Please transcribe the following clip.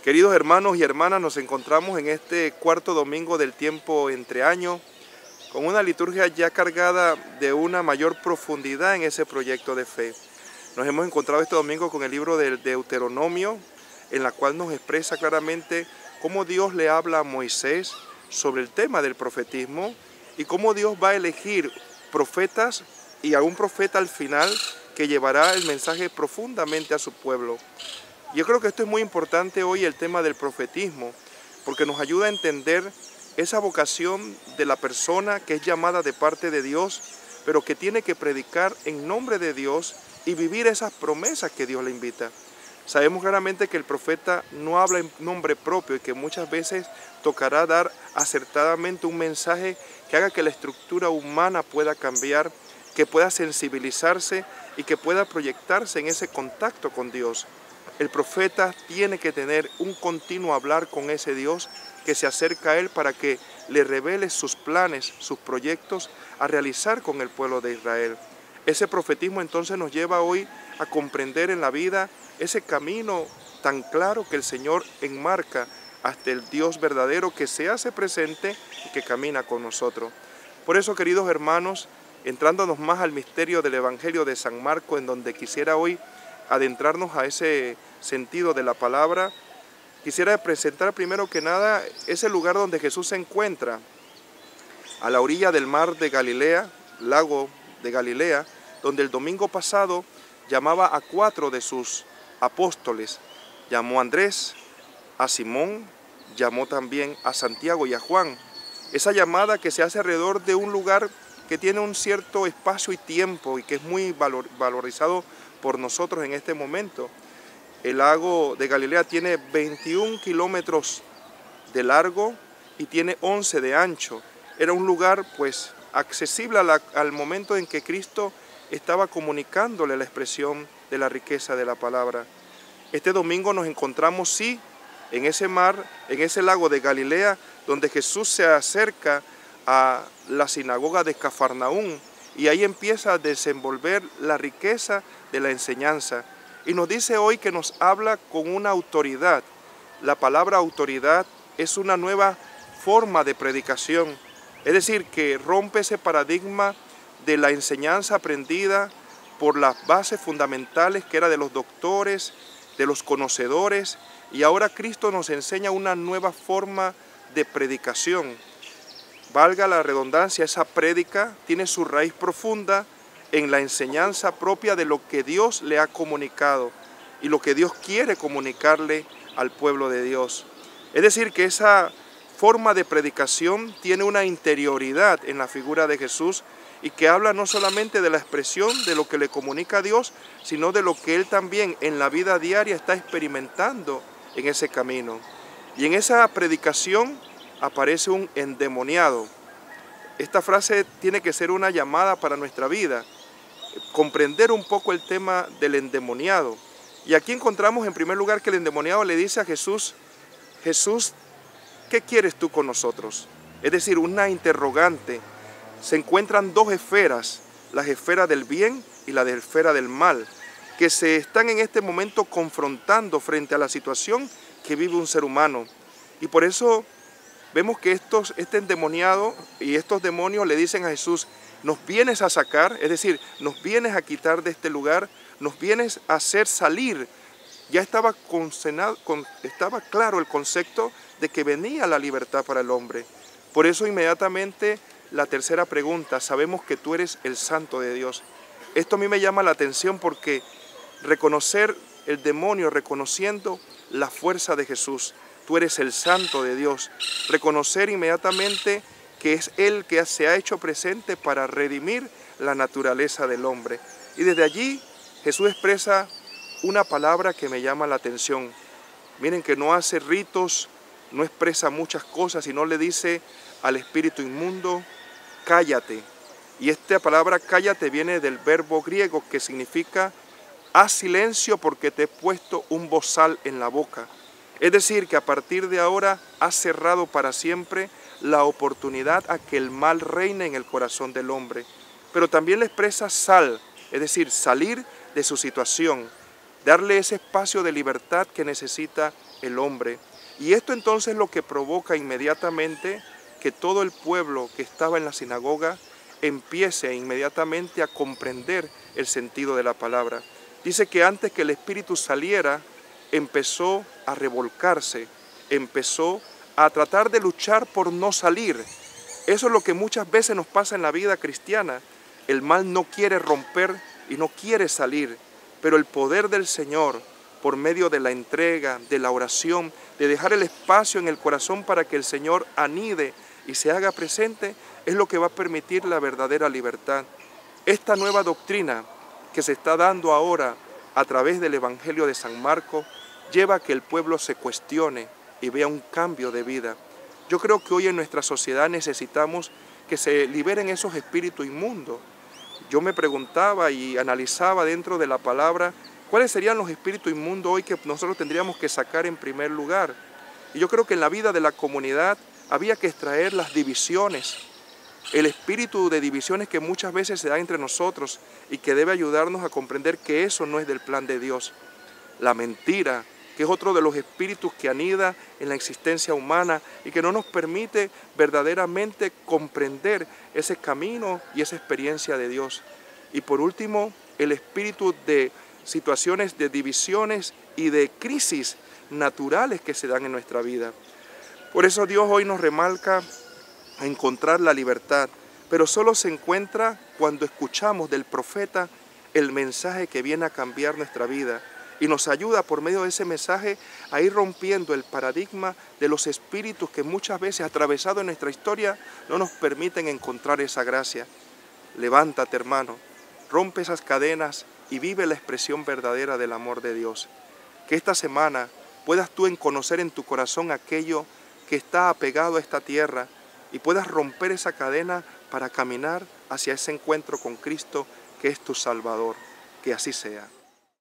Queridos hermanos y hermanas, nos encontramos en este cuarto domingo del tiempo entre año, con una liturgia ya cargada de una mayor profundidad en ese proyecto de fe. Nos hemos encontrado este domingo con el libro del Deuteronomio, en la cual nos expresa claramente cómo Dios le habla a Moisés sobre el tema del profetismo y cómo Dios va a elegir profetas y a un profeta al final que llevará el mensaje profundamente a su pueblo. Yo creo que esto es muy importante hoy, el tema del profetismo, porque nos ayuda a entender esa vocación de la persona que es llamada de parte de Dios, pero que tiene que predicar en nombre de Dios y vivir esas promesas que Dios le invita. Sabemos claramente que el profeta no habla en nombre propio y que muchas veces tocará dar acertadamente un mensaje que haga que la estructura humana pueda cambiar, que pueda sensibilizarse y que pueda proyectarse en ese contacto con Dios. El profeta tiene que tener un continuo hablar con ese Dios que se acerca a él para que le revele sus planes, sus proyectos a realizar con el pueblo de Israel. Ese profetismo entonces nos lleva hoy a comprender en la vida ese camino tan claro que el Señor enmarca hasta el Dios verdadero que se hace presente y que camina con nosotros. Por eso, queridos hermanos, entrándonos más al misterio del Evangelio de San Marcos, en donde quisiera hoy adentrarnos a ese sentido de la palabra, quisiera presentar primero que nada ese lugar donde Jesús se encuentra, a la orilla del mar de Galilea, lago de Galilea, donde el domingo pasado llamaba a 4 de sus apóstoles. Llamó a Andrés, a Simón, llamó también a Santiago y a Juan. Esa llamada que se hace alrededor de un lugar que tiene un cierto espacio y tiempo y que es muy valorizado por nosotros en este momento. El lago de Galilea tiene 21 kilómetros de largo y tiene 11 de ancho. Era un lugar pues accesible al momento en que Cristo estaba comunicándole la expresión de la riqueza de la palabra. Este domingo nos encontramos, sí, en ese mar, en ese lago de Galilea, donde Jesús se acerca a la sinagoga de Cafarnaúm y ahí empieza a desenvolver la riqueza de la enseñanza. Y nos dice hoy que nos habla con una autoridad. La palabra autoridad es una nueva forma de predicación. Es decir, que rompe ese paradigma de la enseñanza aprendida por las bases fundamentales que era de los doctores, de los conocedores, y ahora Cristo nos enseña una nueva forma de predicación. Valga la redundancia, esa prédica tiene su raíz profunda en la enseñanza propia de lo que Dios le ha comunicado y lo que Dios quiere comunicarle al pueblo de Dios. Es decir, que esa forma de predicación tiene una interioridad en la figura de Jesús y que habla no solamente de la expresión de lo que le comunica a Dios, sino de lo que Él también en la vida diaria está experimentando en ese camino. Y en esa predicación aparece un endemoniado. Esta frase tiene que ser una llamada para nuestra vida, comprender un poco el tema del endemoniado. Y aquí encontramos en primer lugar que el endemoniado le dice a Jesús, Jesús, ¿qué quieres tú con nosotros? Es decir, una interrogante. Se encuentran dos esferas, la esfera del bien y la esfera del mal, que se están en este momento confrontando frente a la situación que vive un ser humano. Y por eso vemos que este endemoniado y estos demonios le dicen a Jesús, nos vienes a sacar, es decir, nos vienes a quitar de este lugar, nos vienes a hacer salir. Ya estaba claro el concepto de que venía la libertad para el hombre. Por eso inmediatamente la tercera pregunta, sabemos que tú eres el Santo de Dios. Esto a mí me llama la atención porque reconocer el demonio, reconociendo la fuerza de Jesús, tú eres el Santo de Dios, reconocer inmediatamente que es Él que se ha hecho presente para redimir la naturaleza del hombre. Y desde allí Jesús expresa una palabra que me llama la atención. Miren que no hace ritos, no expresa muchas cosas, sino le dice al espíritu inmundo, cállate. Y esta palabra cállate viene del verbo griego que significa haz silencio porque te he puesto un bozal en la boca. Es decir, que a partir de ahora has cerrado para siempre la oportunidad a que el mal reine en el corazón del hombre. Pero también le expresa sal, es decir, salir de su situación, darle ese espacio de libertad que necesita el hombre. Y esto entonces lo que provoca inmediatamente que todo el pueblo que estaba en la sinagoga empiece inmediatamente a comprender el sentido de la palabra. Dice que antes que el espíritu saliera, empezó a revolcarse, empezó a tratar de luchar por no salir. Eso es lo que muchas veces nos pasa en la vida cristiana. El mal no quiere romper y no quiere salir, pero el poder del Señor, por medio de la entrega, de la oración, de dejar el espacio en el corazón para que el Señor anide y se haga presente, es lo que va a permitir la verdadera libertad. Esta nueva doctrina que se está dando ahora a través del Evangelio de San Marcos lleva a que el pueblo se cuestione y vea un cambio de vida. Yo creo que hoy en nuestra sociedad necesitamos que se liberen esos espíritus inmundos. Yo me preguntaba y analizaba dentro de la palabra cuáles serían los espíritus inmundos hoy que nosotros tendríamos que sacar en primer lugar. Y yo creo que en la vida de la comunidad había que extraer las divisiones, el espíritu de divisiones que muchas veces se da entre nosotros y que debe ayudarnos a comprender que eso no es del plan de Dios. La mentira, que es otro de los espíritus que anida en la existencia humana y que no nos permite verdaderamente comprender ese camino y esa experiencia de Dios. Y por último, el espíritu de situaciones de divisiones y de crisis naturales que se dan en nuestra vida. Por eso Dios hoy nos remarca a encontrar la libertad, pero solo se encuentra cuando escuchamos del profeta el mensaje que viene a cambiar nuestra vida y nos ayuda por medio de ese mensaje a ir rompiendo el paradigma de los espíritus que muchas veces atravesados en nuestra historia no nos permiten encontrar esa gracia. Levántate, hermano, rompe esas cadenas y vive la expresión verdadera del amor de Dios. Que esta semana puedas tú conocer en tu corazón aquello que está apegado a esta tierra y puedas romper esa cadena para caminar hacia ese encuentro con Cristo que es tu Salvador. Que así sea.